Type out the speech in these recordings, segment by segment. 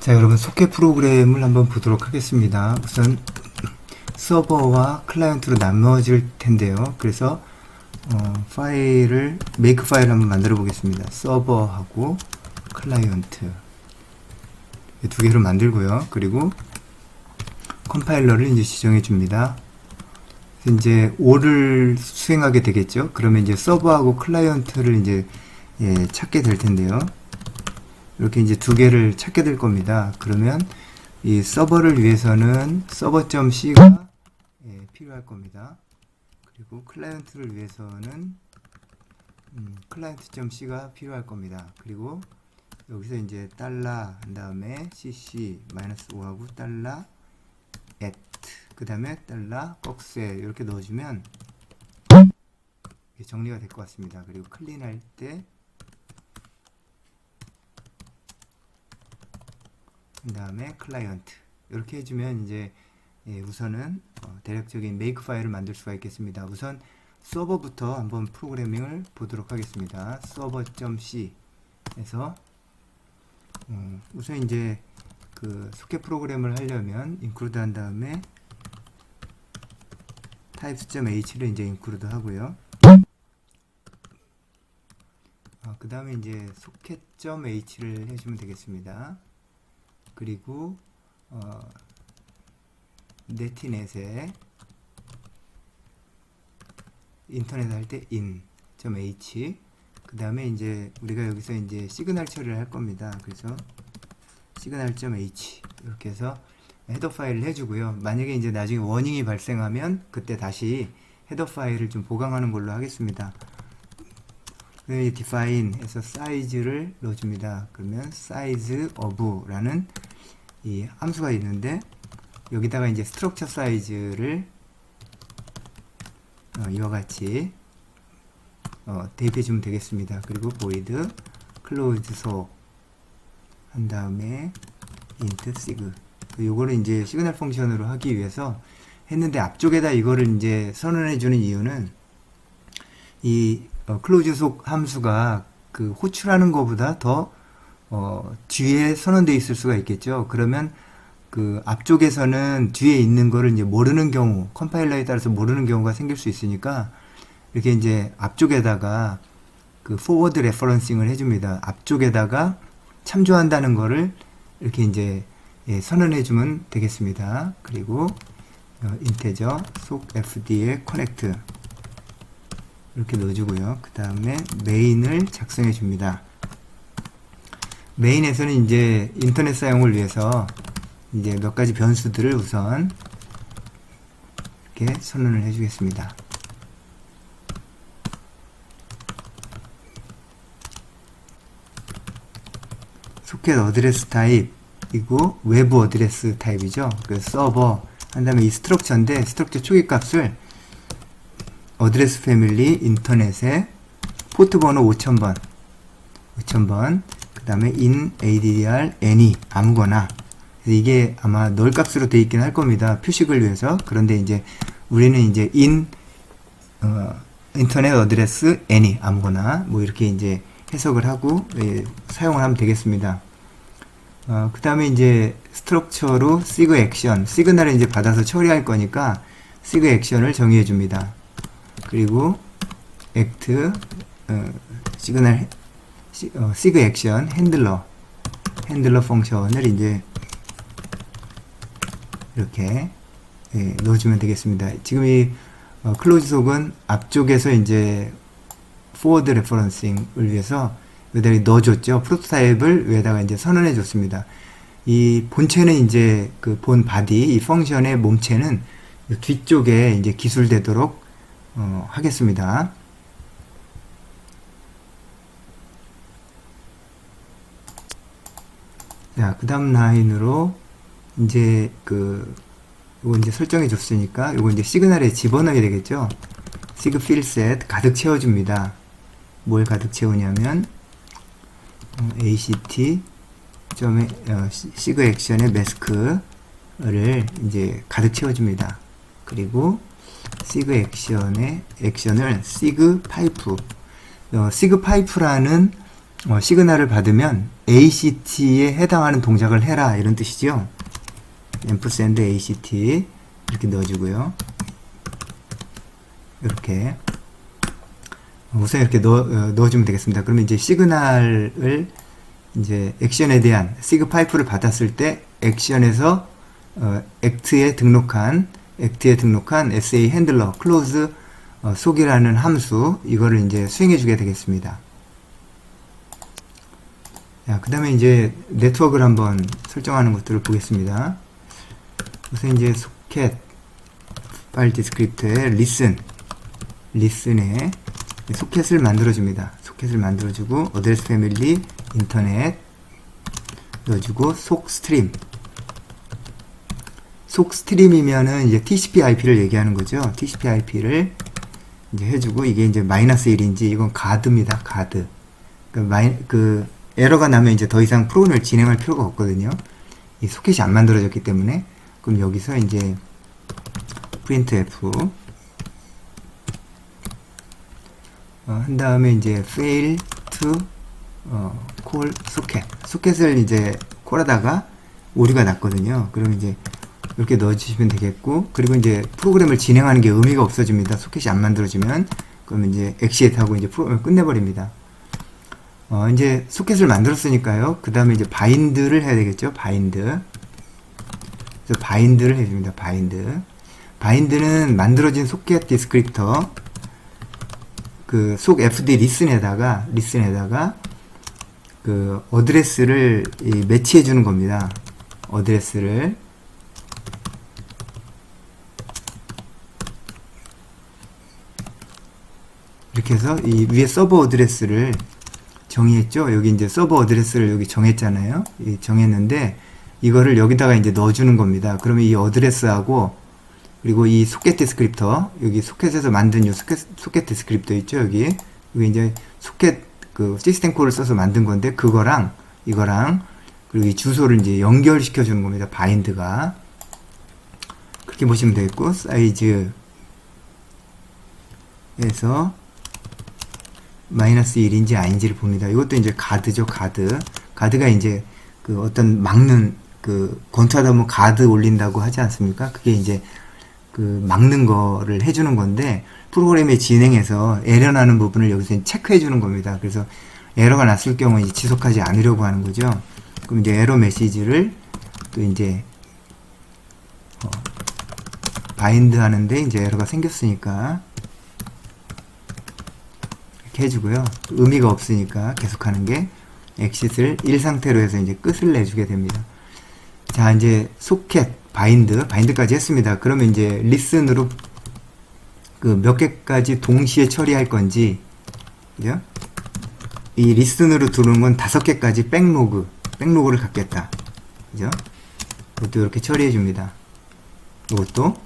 자, 여러분 소켓 프로그램을 한번 보도록 하겠습니다. 우선 서버와 클라이언트로 나누어질 텐데요. 그래서 파일을 메이크 파일을 한번 만들어 보겠습니다. 서버하고 클라이언트 두 개로 만들고요. 그리고 컴파일러를 이제 지정해 줍니다. 이제 5를 수행하게 되겠죠. 그러면 이제 서버하고 클라이언트를 이제 찾게 될 텐데요. 이렇게 이제 두 개를 찾게 될 겁니다. 그러면 이 서버를 위해서는 server.c가 필요할 겁니다. 그리고 클라이언트를 위해서는 client.c가 필요할 겁니다. 그리고 여기서 이제 달러 한 다음에 cc -5하고 달러 at 그 다음에 달러 꺽쇠 이렇게 넣어주면 정리가 될 것 같습니다. 그리고 클린할 때 그 다음에 클라이언트 이렇게 해주면 이제 우선은 대략적인 메이크 파일을 만들 수가 있겠습니다. 우선 서버부터 한번 프로그래밍을 보도록 하겠습니다. server.c 에서 우선 이제 그 소켓 프로그램을 하려면 include 한 다음에 types.h를 이제 include 하고요. 그 다음에 이제 socket.h를 해주면 되겠습니다. 그리고 네티넷에 인터넷 할 때 in.h 그 다음에 이제 우리가 여기서 이제 시그널 처리를 할 겁니다. 그래서 signal.h 이렇게 해서 헤더 파일을 해주고요. 만약에 이제 나중에 워닝이 발생하면 그때 다시 헤더 파일을 좀 보강하는 걸로 하겠습니다. 그다음에 define 해서 사이즈를 넣어줍니다. 그러면 size of라는 이 함수가 있는데 여기다가 이제 structure 사이즈를 이와 같이 대입해 주면 되겠습니다. 그리고 void close 속 한 다음에 int sig 요거를 이제 시그널 펑션으로 하기 위해서 했는데 앞쪽에다 이거를 이제 선언해 주는 이유는 이 close 속 함수가 그 호출하는 것보다 더 뒤에 선언되어 있을 수가 있겠죠. 그러면 그 앞쪽에서는 뒤에 있는 거를 이제 모르는 경우, 컴파일러에 따라서 모르는 경우가 생길 수 있으니까 이렇게 이제 앞쪽에다가 그 forward referencing을 해줍니다. 앞쪽에다가 참조한다는 거를 이렇게 이제 선언해 주면 되겠습니다. 그리고 integer 속 fd에 connect 이렇게 넣어주고요. 그 다음에 main을 작성해 줍니다. 메인에서는 이제 인터넷 사용을 위해서 이제 몇 가지 변수들을 우선 이렇게 선언을 해주겠습니다. 소켓 어드레스 타입이고 외부 어드레스 타입이죠. 그래서 서버 한 다음에 이 스트럭처인데 스트럭처 초기 값을 어드레스 패밀리 인터넷에 포트 번호 5000번 그 다음에 in addr any 아무거나 이게 아마 널 값으로 되어 있긴 할 겁니다. 표식을 위해서. 그런데 이제 우리는 이제 인터넷 어드레스 any 아무거나 뭐 이렇게 이제 해석을 하고 사용을 하면 되겠습니다. 그 다음에 이제 스트럭처로 sig 액션 시그널을 이제 받아서 처리할 거니까 sig 액션을 정의해 줍니다. 그리고 act 시그널 sig 액션 핸들러 펑션을 이제 이렇게 넣어주면 되겠습니다. 지금 이 클로즈 속은 앞쪽에서 이제 forward referencing을 위해서 여기다가 넣어줬죠. 프로토타입을 위에다가 이제 선언해 줬습니다. 이 본체는 이제 그 본 바디 이 펑션의 몸체는 뒤쪽에 이제 기술되도록 하겠습니다. 자, 그 다음 라인으로 이제 요거 이제 설정해 줬으니까 요거 이제 시그널에 집어넣어야 되겠죠. sig fill set 가득 채워줍니다. 뭘 가득 채우냐면 act sig 액션의 mask를 이제 가득 채워줍니다. 그리고 sig 액션의 액션을 sig pipe sig pipe라는 시그널을 받으면 ACT에 해당하는 동작을 해라 이런 뜻이죠. ampersand ACT 이렇게 넣어주고요. 이렇게 우선 이렇게 넣어주면 되겠습니다. 그러면 이제 시그널을 이제 액션에 대한 시그 파이프를 받았을 때 액션에서 액트에 등록한 SA 핸들러 클로즈 속이라는 함수 이거를 이제 수행해 주게 되겠습니다. 자, 그 다음에 이제 네트워크를 한번 설정하는 것들을 보겠습니다. 우선 이제 소켓 파일 디스크립터에 listen에 소켓을 만들어줍니다. 소켓을 만들어주고 어드레스 패밀리 인터넷 넣어주고 속 스트림이면은 이제 TCP/IP를 얘기하는 거죠. TCP/IP를 이제 해주고 이게 이제 -1인지 이건 가드입니다. 가드. 그 에러가 나면 이제 더 이상 프로그램을 진행할 필요가 없거든요. 이 소켓이 안 만들어졌기 때문에. 그럼 여기서 이제 printf 한 다음에 이제 fail to call socket. 소켓을 이제 콜하다가 오류가 났거든요. 그럼 이제 이렇게 넣어주시면 되겠고, 그리고 이제 프로그램을 진행하는 게 의미가 없어집니다. 소켓이 안 만들어지면. 그러면 이제 exit 하고 이제 프로그램을 끝내버립니다. 이제 소켓을 만들었으니까요. 그 다음에 이제 바인드를 해야 되겠죠. 바인드. 그래서 바인드를 해줍니다. 바인드는 만들어진 소켓 디스크립터 그 속 fd listen에다가 그 어드레스를 매치해 주는 겁니다. 어드레스를 이렇게 해서 이 위에 서버 어드레스를 정의했죠. 여기 이제 서버 어드레스를 여기 정했잖아요. 정했는데 이거를 여기다가 이제 넣어주는 겁니다. 그러면 이 어드레스하고 그리고 이 소켓 디스크립터 여기 소켓에서 만든 이 소켓 디스크립터 있죠. 여기 이제 소켓 그 시스템 콜을 써서 만든 건데 그거랑 이거랑 그리고 이 주소를 이제 연결시켜 주는 겁니다. 바인드가 그렇게 보시면 되겠고 사이즈에서 -1인지 아닌지를 봅니다. 이것도 이제 가드죠. 가드가 이제 그 어떤 막는 그 권투하다 보면 가드 올린다고 하지 않습니까? 그게 이제 그 막는 거를 해주는 건데 프로그램의 진행에서 에러 나는 부분을 여기서 체크해 주는 겁니다. 그래서 에러가 났을 경우 이제 지속하지 않으려고 하는 거죠. 그럼 이제 에러 메시지를 또 이제 바인드 하는데 이제 에러가 생겼으니까 이렇게 해주고요. 의미가 없으니까 계속하는 게 exit을 1 상태로 해서 이제 끝을 내주게 됩니다. 자, 이제 소켓 바인드까지 했습니다. 그러면 이제 listen으로 그 몇 개까지 동시에 처리할 건지, 그죠? 이 listen으로 들어오는 건 5개까지 백로그를 갖겠다. 그죠? 이것도 이렇게 처리해 줍니다. 이것도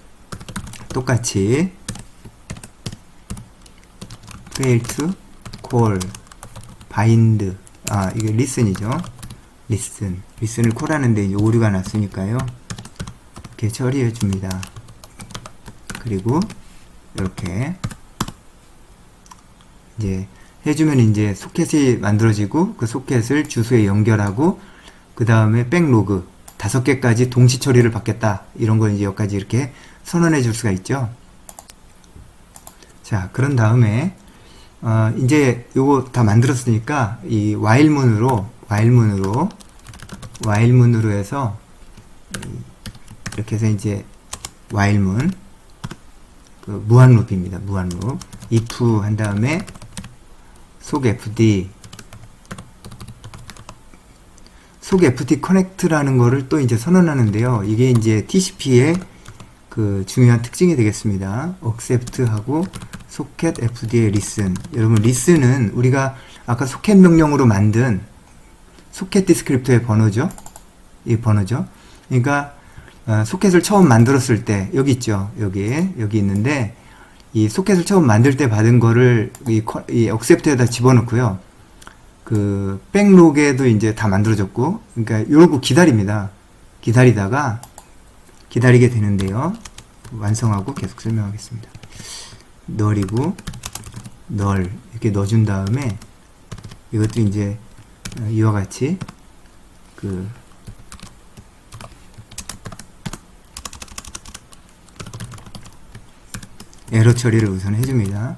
똑같이 fail to call bind 이게 listen이죠. listen을 콜하는데 이제 오류가 났으니까요. 이렇게 처리해 줍니다. 그리고 이렇게 이제 해주면 이제 소켓이 만들어지고 그 소켓을 주소에 연결하고 그 다음에 백로그 5개까지 동시 처리를 받겠다. 이런 거 이제 여기까지 이렇게 선언해 줄 수가 있죠. 자, 그런 다음에 이제 요거 다 만들었으니까 이 while문으로 해서 이렇게 해서 이제 while문 그 무한루프입니다. 무한루프 if 한 다음에 속 fd connect라는 거를 또 이제 선언하는데요. 이게 이제 TCP의 그 중요한 특징이 되겠습니다. accept 하고 소켓 fd의 listen. 여러분 listen은 우리가 아까 소켓 명령으로 만든 소켓 디스크립터의 번호죠. 이 번호죠. 그러니까 소켓을 처음 만들었을 때 여기 있죠. 여기 있는데 이 소켓을 처음 만들 때 받은 거를 이 accept에다 집어넣고요. 그 백로그에도 이제 다 만들어졌고, 그러니까 요러고 기다립니다. 기다리게 되는데요. 완성하고 계속 설명하겠습니다. 널이고 널 이렇게 넣어준 다음에 이것도 이제 이와 같이 그 에러 처리를 우선 해줍니다.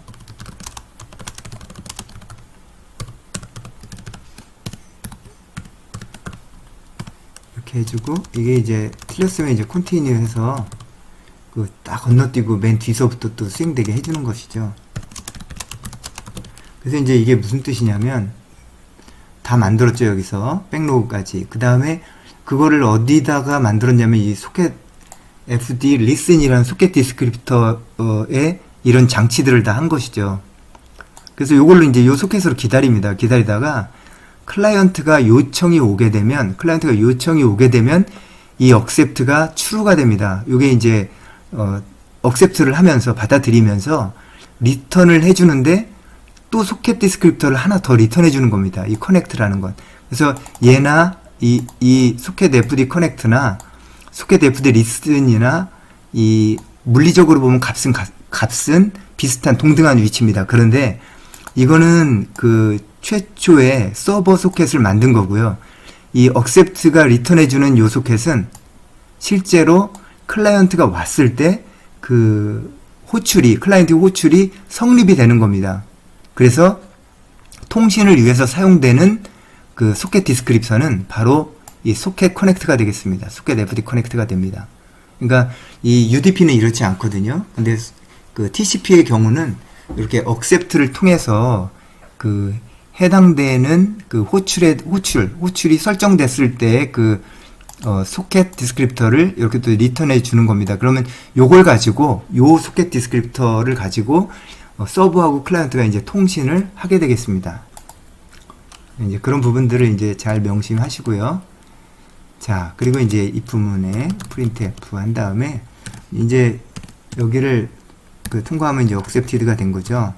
이렇게 해주고, 이게 이제 틀렸으면 이제 컨티뉴 해서 그 딱 건너뛰고 맨 뒤서부터 또 수행되게 해주는 것이죠. 그래서 이제 이게 무슨 뜻이냐면, 다 만들었죠, 여기서 백로그까지. 그 다음에 그거를 어디다가 만들었냐면 이 소켓 fd listen이라는 소켓 디스크립터에 이런 장치들을 다 한 것이죠. 그래서 요걸로 이제 요 소켓으로 기다립니다. 기다리다가 클라이언트가 요청이 오게 되면 이 accept가 true가 됩니다. 요게 이제 accept를 하면서 받아들이면서 리턴을 해주는데 또 소켓 디스크립터를 하나 더 리턴해 주는 겁니다. 이 connect라는 건. 그래서 얘나 이 소켓 fd connect나 소켓 fd listen이나 이 물리적으로 보면 값은 비슷한 동등한 위치입니다. 그런데 이거는 그 최초의 서버 소켓을 만든 거고요. 이 accept가 리턴해주는 요 소켓은 실제로 클라이언트가 왔을 때 그 클라이언트 호출이 성립이 되는 겁니다. 그래서 통신을 위해서 사용되는 그 소켓 디스크립션은 바로 이 소켓 커넥트가 되겠습니다. 소켓 fd 커넥트가 됩니다. 그러니까 이 UDP는 이렇지 않거든요. 근데 그 TCP의 경우는 이렇게 accept를 통해서 그 해당되는 그 호출이 설정됐을 때 그 소켓 디스크립터를 이렇게 또 리턴해 주는 겁니다. 그러면 요걸 가지고 요 소켓 디스크립터를 가지고 서버하고 클라이언트가 이제 통신을 하게 되겠습니다. 이제 그런 부분들을 이제 잘 명심하시고요. 자, 그리고 이제 이 부분에 printf 한 다음에 이제 여기를 그 통과하면 이제 accepted가 된 거죠.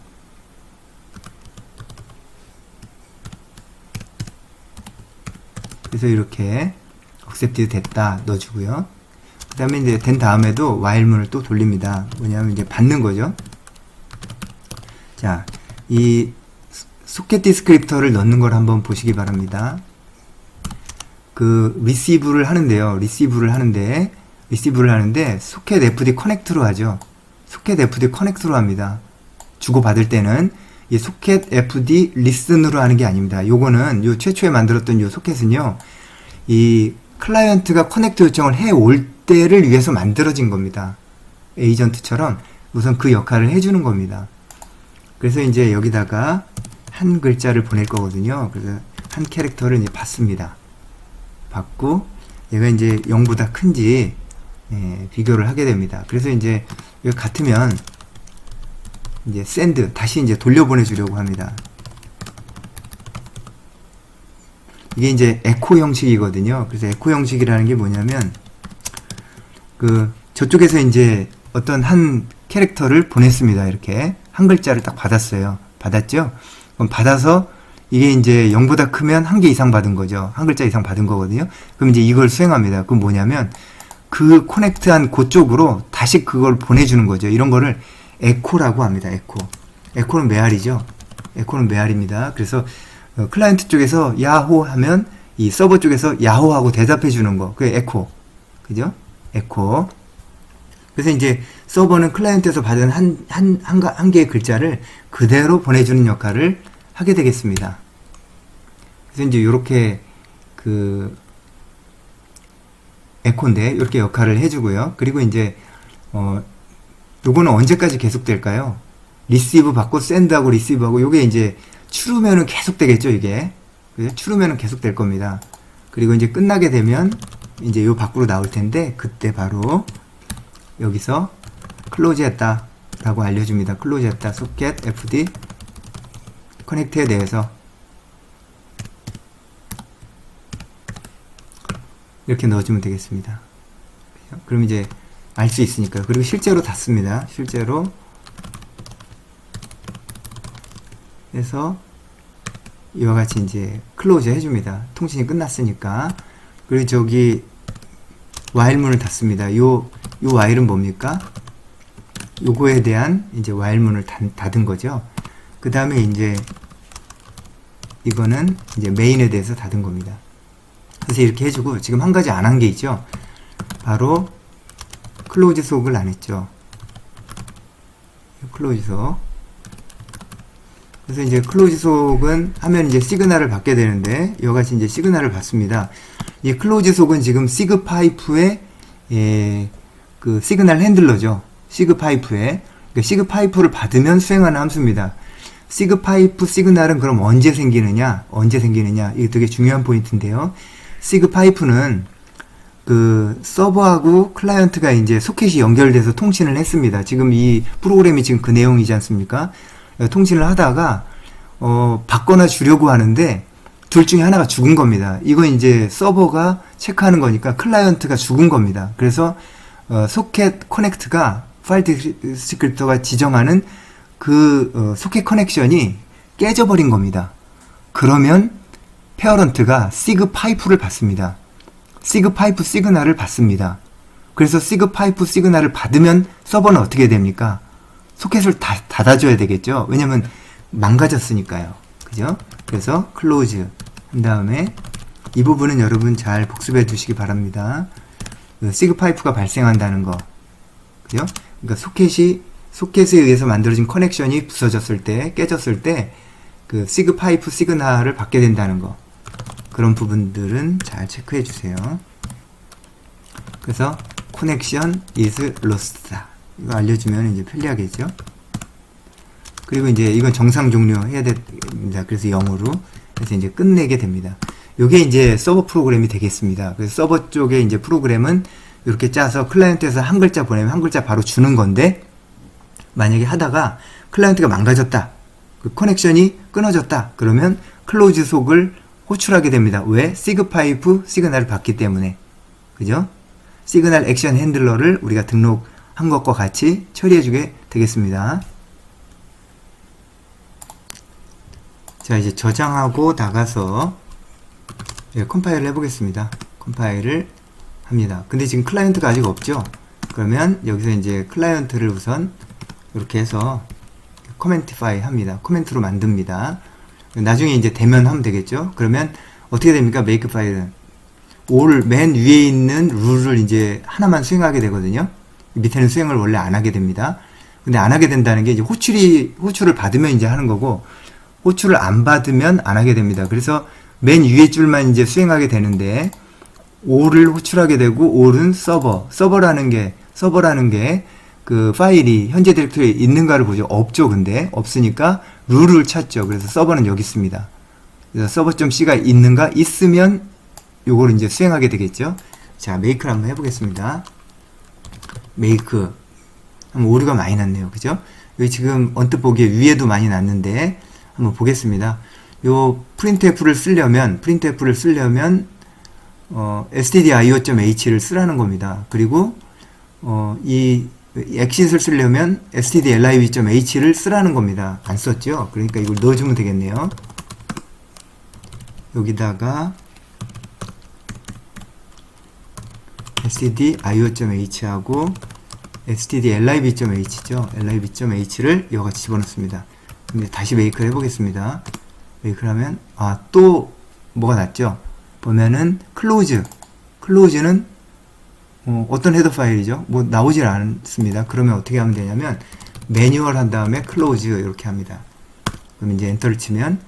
그래서 이렇게 accepted 됐다 넣어주고요. 그 다음에 이제 된 다음에도 while문을 또 돌립니다. 뭐냐면 이제 받는 거죠. 자, 이 소켓 디스크립터를 넣는 걸 한번 보시기 바랍니다. 그 receive를 하는데 소켓 fd 커넥트로 하죠. 소켓 fd 커넥트로 합니다. 주고받을 때는 이 소켓 fd listen으로 하는 게 아닙니다. 요거는 요 최초에 만들었던 요 소켓은요, 이 클라이언트가 커넥트 요청을 해 올 때를 위해서 만들어진 겁니다. 에이전트처럼 우선 그 역할을 해주는 겁니다. 그래서 이제 여기다가 한 글자를 보낼 거거든요. 그래서 한 캐릭터를 이제 받습니다. 받고 얘가 이제 0보다 큰지 비교를 하게 됩니다. 그래서 이제 여기 같으면 이제 send 다시 이제 돌려보내 주려고 합니다. 이게 이제 에코 형식이거든요. 그래서 에코 형식이라는 게 뭐냐면 그 저쪽에서 이제 어떤 한 캐릭터를 보냈습니다. 이렇게 한 글자를 딱 받았어요. 받았죠? 그럼 받아서 이게 이제 0보다 크면 한 개 이상 받은 거죠. 한 글자 이상 받은 거거든요. 그럼 이제 이걸 수행합니다. 그럼 뭐냐면 그 커넥트한 그쪽으로 다시 그걸 보내주는 거죠. 이런 거를 에코라고 합니다. 에코는 메아리죠. 에코는 메아리입니다. 그래서 클라이언트 쪽에서 야호 하면 이 서버 쪽에서 야호 하고 대답해 주는 거. 그게 에코. 그죠? 에코. 그래서 이제 서버는 클라이언트에서 받은 한 개의 글자를 그대로 보내주는 역할을 하게 되겠습니다. 그래서 이제 요렇게 그 에코인데 이렇게 역할을 해주고요. 그리고 이제 요거는 언제까지 계속될까요? 리시브 받고 샌드하고 리시브하고 요게 이제 추르면은 계속 되겠죠, 이게. 그죠? 추르면은 계속 될 겁니다. 그리고 이제 끝나게 되면 이제 요 밖으로 나올 텐데 그때 바로 여기서 클로즈 했다 라고 알려줍니다. 클로즈 했다. 소켓 fd 커넥트에 대해서 이렇게 넣어주면 되겠습니다. 그럼 이제 알 수 있으니까요. 그리고 실제로 닫습니다. 실제로 해서 이와 같이 이제 클로즈 해줍니다. 통신이 끝났으니까. 그리고 저기 while문을 닫습니다. 요 while은 뭡니까? 요거에 대한 이제 while문을 닫은 거죠. 그 다음에 이제 이거는 이제 메인에 대해서 닫은 겁니다. 그래서 이렇게 해주고, 지금 한 가지 안 한 게 있죠. 바로 클로즈 속을 안 했죠. 클로즈 속. 그래서 이제 클로즈 속은 하면 이제 시그널을 받게 되는데, 이와같이 이제 시그널을 받습니다. 이 클로즈 속은 지금 시그 파이프의 그 시그널 핸들러죠. 시그 파이프에. 그러니까 시그 파이프를 받으면 수행하는 함수입니다. 시그 파이프 시그널은 그럼 언제 생기느냐? 이게 되게 중요한 포인트인데요. 시그 파이프는 그 서버하고 클라이언트가 이제 소켓이 연결돼서 통신을 했습니다. 지금 이 프로그램이 지금 그 내용이지 않습니까? 통신을 하다가 받거나 주려고 하는데 둘 중에 하나가 죽은 겁니다. 이건 이제 서버가 체크하는 거니까 클라이언트가 죽은 겁니다. 그래서 소켓 커넥트가 파일 디스크립터가 지정하는 그 소켓 커넥션이 깨져버린 겁니다. 그러면 페어런트가 시그 파이프를 받습니다. 시그 파이프 시그널을 받습니다. 그래서 시그 파이프 시그널을 받으면 서버는 어떻게 됩니까? 소켓을 닫아줘야 되겠죠. 왜냐면 망가졌으니까요. 그죠? 그래서 클로즈 한 다음에 이 부분은 여러분 잘 복습해 두시기 바랍니다. 그 시그 파이프가 발생한다는 거. 그죠? 그러니까 소켓에 의해서 만들어진 커넥션이 부서졌을 때, 깨졌을 때, 그 시그 파이프 시그널을 받게 된다는 거. 그런 부분들은 잘 체크해 주세요. 그래서 connection is lost. 이거 알려주면 이제 편리하겠죠. 그리고 이제 이건 정상 종료해야 됩니다. 그래서 0으로 해서 이제 끝내게 됩니다. 요게 이제 서버 프로그램이 되겠습니다. 그래서 서버 쪽에 이제 프로그램은 이렇게 짜서 클라이언트에서 한 글자 보내면 한 글자 바로 주는 건데, 만약에 하다가 클라이언트가 망가졌다, 그 커넥션이 끊어졌다, 그러면 클로즈 속을 호출하게 됩니다. 왜? 시그 파이프 시그널을 받기 때문에. 그죠? 시그널 액션 핸들러를 우리가 등록한 것과 같이 처리해주게 되겠습니다. 자, 이제 저장하고 나가서 컴파일을 해보겠습니다. 컴파일을 합니다. 근데 지금 클라이언트가 아직 없죠? 그러면 여기서 이제 클라이언트를 우선 이렇게 해서 코멘티파이 합니다. 코멘트로 만듭니다. 나중에 이제 되면 하면 되겠죠? 그러면 어떻게 됩니까? 메이크 파일은 맨 위에 있는 룰을 이제 하나만 수행하게 되거든요. 밑에는 수행을 원래 안 하게 됩니다. 근데 안 하게 된다는 게 이제 호출을 받으면 이제 하는 거고, 호출을 안 받으면 안 하게 됩니다. 그래서 맨 위에 줄만 이제 수행하게 되는데, all을 호출하게 되고, all은 서버라는 게 그 파일이 현재 디렉토리에 있는가를 보죠. 없죠. 근데 없으니까 룰을 찾죠. 그래서 서버는 여기 있습니다. 그래서 서버.c가 있는가? 있으면 요걸 이제 수행하게 되겠죠. 자, make를 한번 해보겠습니다. make 한번 오류가 많이 났네요. 그죠? 여기 지금 언뜻 보기에 위에도 많이 났는데 한번 보겠습니다. 요 printf를 쓰려면 stdio.h를 쓰라는 겁니다. 그리고 이 exit을 쓰려면 stdlib.h를 쓰라는 겁니다. 안 썼죠? 그러니까 이걸 넣어주면 되겠네요. 여기다가 stdio.h 하고 stdlib.h죠. lib.h를 이거같이 집어넣습니다. 그럼 다시 메이크를 해보겠습니다. 메이크를 하면 또 뭐가 났죠? 보면은 클로즈는 어떤 헤더 파일이죠? 뭐 나오질 않습니다. 그러면 어떻게 하면 되냐면 매뉴얼 한 다음에 클로즈 이렇게 합니다. 그럼 이제 엔터를 치면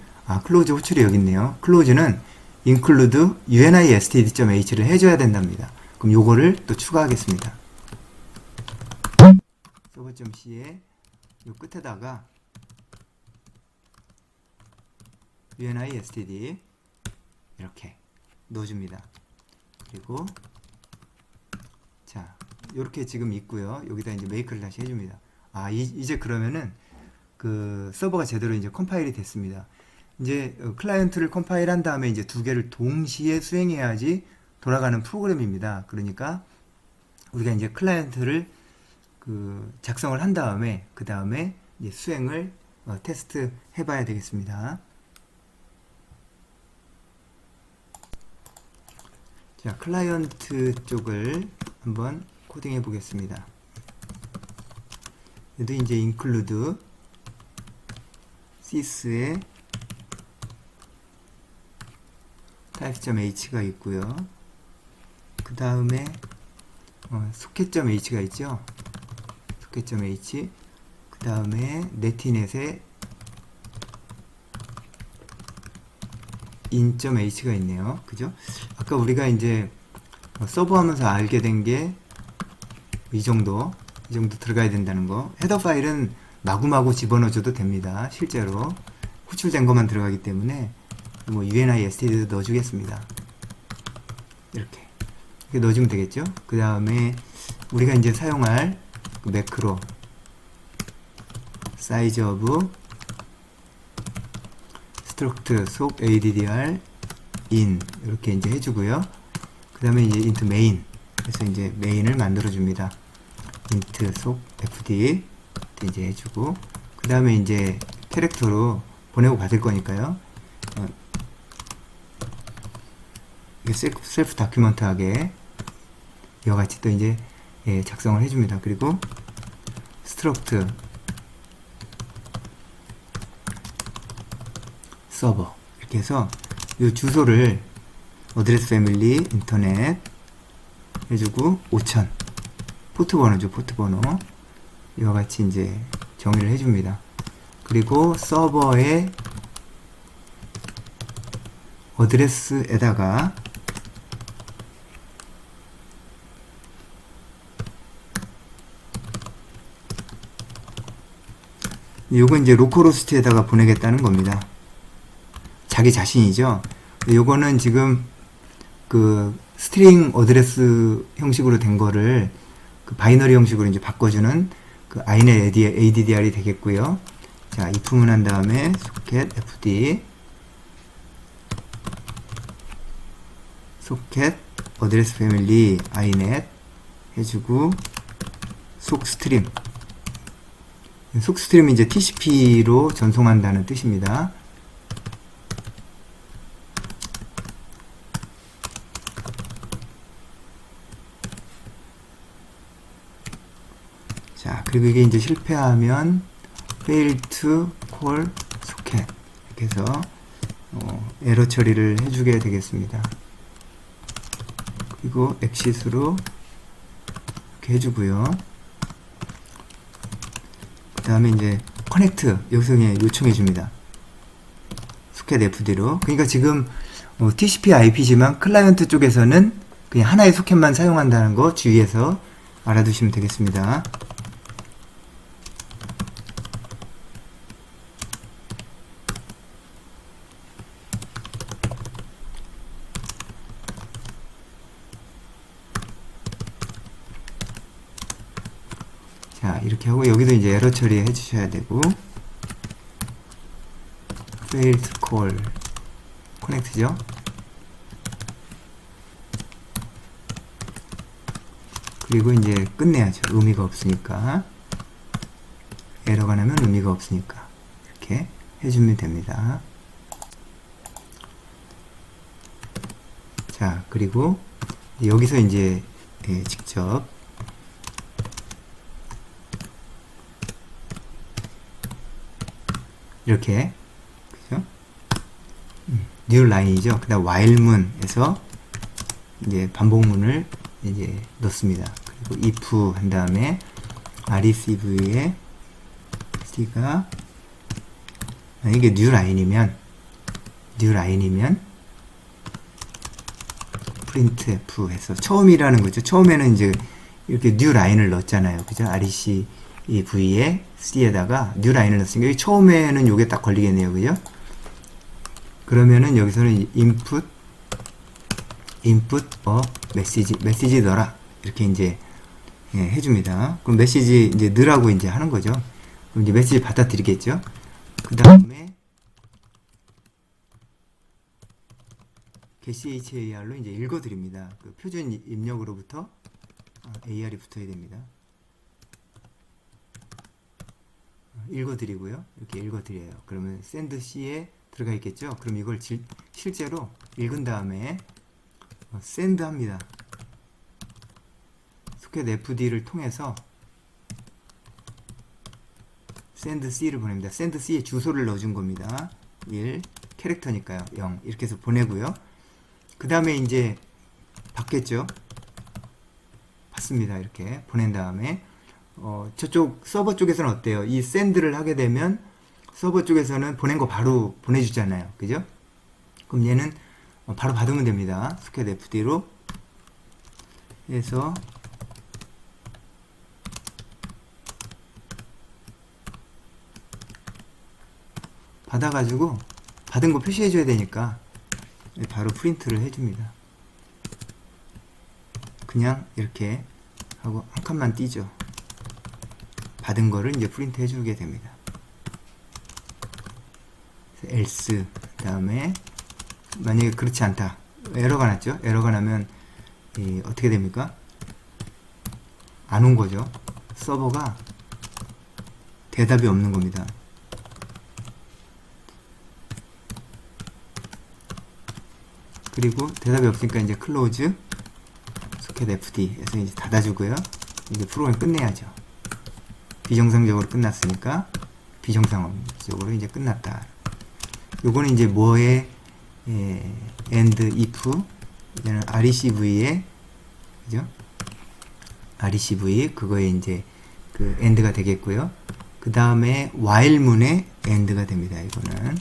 클로즈 호출이 여기 있네요. 클로즈는 include unistd.h를 해줘야 된답니다. 그럼 요거를 또 추가하겠습니다. 서버.c의 요 끝에다가 unistd 이렇게 넣어줍니다. 그리고 자, 요렇게 지금 있고요. 여기다 이제 메이크를 다시 해줍니다. 이제 그러면은 그 서버가 제대로 이제 컴파일이 됐습니다. 이제 클라이언트를 컴파일한 다음에 이제 두 개를 동시에 수행해야지 돌아가는 프로그램입니다. 그러니까 우리가 이제 클라이언트를 그 작성을 한 다음에 그 다음에 이제 수행을 테스트 해봐야 되겠습니다. 자, 클라이언트 쪽을 한번 코딩해 보겠습니다. 얘도 이제 include sys의 type.h가 있고요. 그 다음에 socket.h가 있죠. socket.h. 그 다음에 네티넷에 in.h가 있네요. 그죠? 아까 우리가 이제 서버 하면서 알게 된 게 이 정도 들어가야 된다는 거. 헤더 파일은 마구마구 집어넣어줘도 됩니다. 실제로 호출된 것만 들어가기 때문에 뭐 UNI, std도 넣어주겠습니다. 이렇게 넣어주면 되겠죠. 그 다음에 우리가 이제 사용할 그 매크로 size of struct 속 addr in 이렇게 이제 해주고요. 그 다음에 이제 int main, 그래서 이제 메인을 만들어 줍니다. int 속 fd 이제 해주고, 그 다음에 이제 캐릭터로 보내고 받을 거니까요. 셀프 다큐먼트하게 이와 같이 또 이제 작성을 해줍니다. 그리고 struct 서버 이렇게 해서 이 주소를 어드레스 패밀리 인터넷 해주고 5000 포트 번호죠. 포트 번호 이와 같이 이제 정의를 해줍니다. 그리고 서버의 어드레스에다가 요건 이제 로컬호스트에다가 보내겠다는 겁니다. 자기 자신이죠. 요거는 지금 그 스트링 어드레스 형식으로 된 거를 그 바이너리 형식으로 이제 바꿔주는 그 inet addr이 되겠고요. 자, if문 한 다음에 socket fd socket 어드레스 패밀리 inet 해주고 속스트림 속스트림이 이제 TCP로 전송한다는 뜻입니다. 자, 그리고 이게 이제 실패하면 fail to call socket 이렇게 해서 에러 처리를 해주게 되겠습니다. 그리고 exit으로 이렇게 해주고요. 그 다음에 이제 connect 여기서 그냥 요청해 줍니다. socket fd로. 그러니까 지금 TCP IP지만 클라이언트 쪽에서는 그냥 하나의 소켓만 사용한다는 거 주의해서 알아두시면 되겠습니다. 자, 이렇게 하고 여기도 이제 에러 처리해 주셔야 되고 failed call connect죠. 그리고 이제 끝내야죠. 의미가 없으니까. 에러가 나면 의미가 없으니까 이렇게 해주면 됩니다. 자, 그리고 여기서 이제 직접 이렇게 그죠? 뉴 라인이죠. 그다음 while문에서 이제 반복문을 이제 넣습니다. 그리고 if 한 다음에 receive에 c가 이게 뉴 라인이면 printf 해서 처음이라는 거죠. 처음에는 이제 이렇게 뉴 라인을 넣었잖아요. 그죠? receive에 c에다가 뉴 라인을 넣었으니까 처음에는 요게 딱 걸리겠네요. 그죠? 그러면은 여기서는 input 메시지 넣어라 이렇게 이제 해줍니다. 그럼 메시지 이제 넣으라고 이제 하는 거죠. 그럼 이제 메시지 받아들이겠죠. 그 다음에 getChar로 이제 읽어드립니다. 그 표준 입력으로부터 AR이 붙어야 됩니다. 읽어드리고요. 이렇게 읽어드려요. 그러면 send C에 들어가 있겠죠. 그럼 이걸 실제로 읽은 다음에 send 합니다. socket fd를 통해서 send C를 보냅니다. send C에 주소를 넣어준 겁니다. 1 캐릭터니까요. 0 이렇게 해서 보내고요. 그 다음에 이제 받겠죠. 받습니다. 이렇게 보낸 다음에 저쪽 서버 쪽에서는 어때요? 이 샌드를 하게 되면 서버 쪽에서는 보낸 거 바로 보내주잖아요. 그죠? 그럼 얘는 바로 받으면 됩니다. 스퀘어 FD로 해서 받아가지고 받은 거 표시해줘야 되니까 바로 프린트를 해줍니다. 그냥 이렇게 하고 한 칸만 띄죠. 받은 거를 이제 프린트 해주게 됩니다. else 그 다음에 만약에 그렇지 않다, 에러가 났죠. 에러가 나면 어떻게 됩니까? 안 온 거죠. 서버가 대답이 없는 겁니다. 그리고 대답이 없으니까 이제 close socket fd에서 이제 닫아주고요. 이제 프로그램 끝내야죠. 비정상적으로 끝났으니까 비정상적으로 이제 끝났다. 요거는 이제 뭐에 and if 이제는 recv에 그죠? recv 그거에 이제 그 end가 되겠고요. 그 다음에 while문에 end가 됩니다. 이거는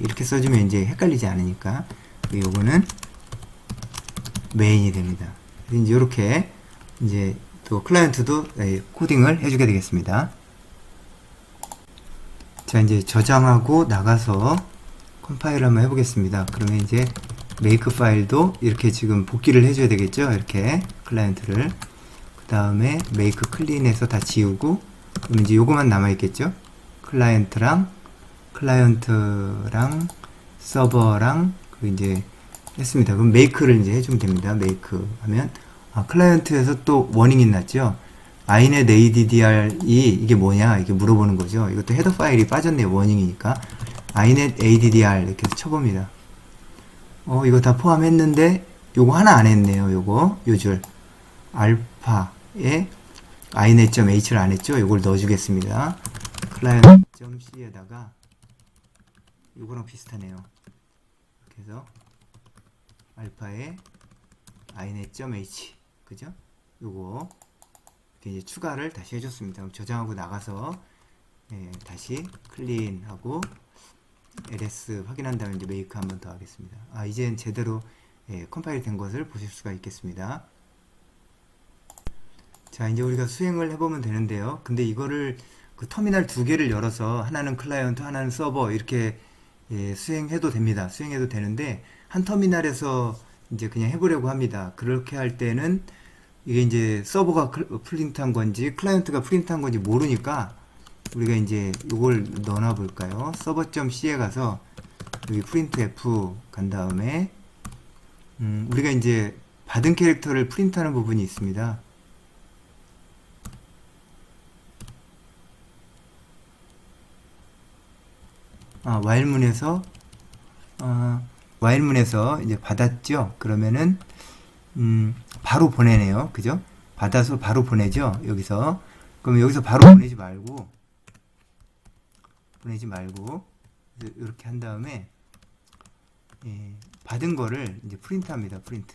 이렇게 써주면 이제 헷갈리지 않으니까 요거는 메인이 됩니다. 이제 이렇게 이제 또 클라이언트도 코딩을 해주게 되겠습니다. 자, 이제 저장하고 나가서 컴파일 한번 해보겠습니다. 그러면 이제 메이크 파일도 이렇게 지금 복귀를 해줘야 되겠죠. 이렇게 클라이언트를 그 다음에 메이크 클린해서 다 지우고 그럼 이제 요거만 남아있겠죠. 클라이언트랑 서버랑 그리고 이제 했습니다. 그럼 메이크를 이제 해주면 됩니다. 메이크 하면 클라이언트에서 또 워닝이 났죠. inet addr이 이게 뭐냐 이렇게 물어보는 거죠. 이것도 헤더 파일이 빠졌네요. 워닝이니까 inet addr 이렇게 쳐봅니다. 이거 다 포함했는데 요거 하나 안 했네요. 요거 요줄 알파에 inet.h를 안 했죠. 요걸 넣어주겠습니다. client.c에다가 요거랑 비슷하네요. 그래서 알파에 inet.h 그죠? 요거 이렇게 이제 추가를 다시 해줬습니다. 그럼 저장하고 나가서 다시 클린하고 ls 확인한 다음에 이제 메이크 한 번 더 하겠습니다. 이젠 제대로 컴파일 된 것을 보실 수가 있겠습니다. 자, 이제 우리가 수행을 해보면 되는데요. 근데 이거를 그 터미널 두 개를 열어서 하나는 클라이언트 하나는 서버 이렇게 수행해도 됩니다. 수행해도 되는데 한 터미널에서 이제 그냥 해보려고 합니다. 그렇게 할 때는 이게 이제 서버가 프린트한 건지 클라이언트가 프린트한 건지 모르니까 우리가 이제 이걸 넣어놔 볼까요? 서버.c에 가서 여기 printf 간 다음에 우리가 이제 받은 캐릭터를 프린트하는 부분이 있습니다. while문에서 이제 받았죠. 그러면은 바로 보내네요. 그죠? 받아서 바로 보내죠. 여기서. 그러면 여기서 바로 보내지 말고 이렇게 한 다음에 받은 거를 이제 프린트 합니다. 프린트.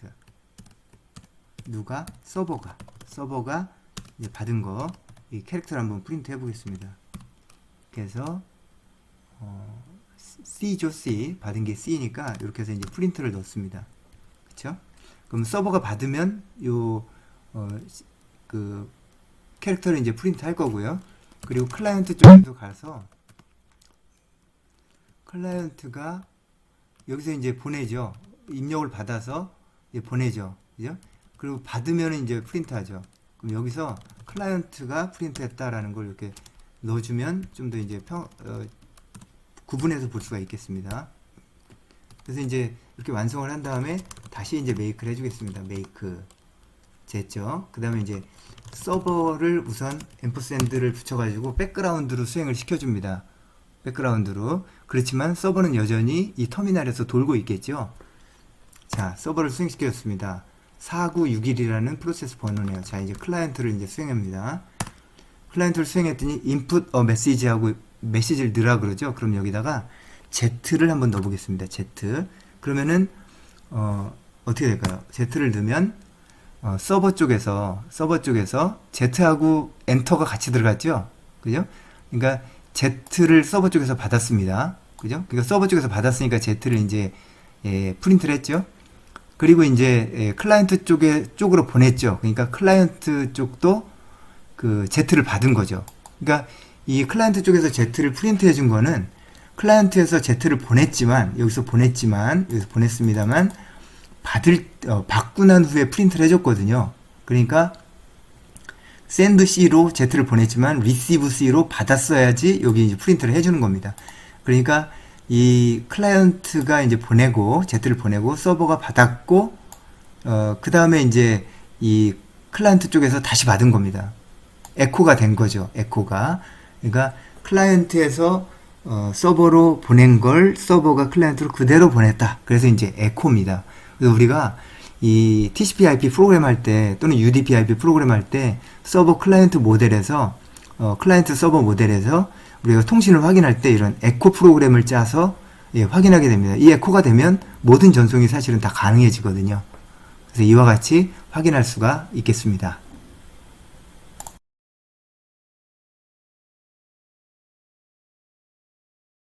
누가? 서버가 이제 받은 거 이 캐릭터를 한번 프린트 해 보겠습니다. 그래서 C죠. C 받은 게 C니까 이렇게 해서 이제 프린트를 넣습니다. 그쵸? 그럼 서버가 받으면 그 캐릭터를 이제 프린트 할 거고요. 그리고 클라이언트 쪽에도 가서 클라이언트가 여기서 이제 보내죠. 입력을 받아서 이제 보내죠. 그죠? 그리고 받으면 이제 프린트 하죠. 그럼 여기서 클라이언트가 프린트 했다라는 걸 이렇게 넣어주면 좀 더 이제 구분해서 볼 수가 있겠습니다. 그래서 이제 이렇게 완성을 한 다음에 다시 이제 메이크를 해주겠습니다. 메이크 됐죠. 그 다음에 이제 서버를 우선 앰퍼샌드를 붙여가지고 백그라운드로 수행을 시켜줍니다. 백그라운드로. 그렇지만 서버는 여전히 이 터미널에서 돌고 있겠죠. 자, 서버를 수행시켰습니다. 4961이라는 프로세스 번호네요. 자, 이제 클라이언트를 이제 수행합니다. 클라이언트를 수행했더니 input a message하고 메시지를 넣으라 그러죠. 그럼 여기다가 Z를 한번 넣어보겠습니다. Z. 그러면은 어떻게 될까요? Z를 넣으면 서버 쪽에서 Z하고 엔터가 같이 들어갔죠? 그죠? 그러니까 Z를 서버 쪽에서 받았습니다. 그죠? 그러니까 서버 쪽에서 받았으니까 Z를 이제 프린트를 했죠. 그리고 이제 클라이언트 쪽으로 보냈죠. 그러니까 클라이언트 쪽도 그 Z를 받은 거죠. 그러니까 이 클라이언트 쪽에서 Z를 프린트 해준 거는 클라이언트에서 Z를 여기서 보냈습니다만 받고 난 후에 프린트를 해줬거든요. 그러니까 send C로 Z를 보냈지만 receive C로 받았어야지 여기 이제 프린트를 해주는 겁니다. 그러니까 이 클라이언트가 이제 Z를 보내고 서버가 받았고 그 다음에 이제 이 클라이언트 쪽에서 다시 받은 겁니다. 에코가 된 거죠. 에코가. 그러니까 클라이언트에서 서버로 보낸 걸 서버가 클라이언트로 그대로 보냈다. 그래서 이제 에코입니다. 그래서 우리가 이 TCP/IP 프로그램 할 때 또는 UDP/IP 프로그램 할 때 서버 클라이언트 모델에서 클라이언트 서버 모델에서 우리가 통신을 확인할 때 이런 에코 프로그램을 짜서 확인하게 됩니다. 이 에코가 되면 모든 전송이 사실은 다 가능해지거든요. 그래서 이와 같이 확인할 수가 있겠습니다.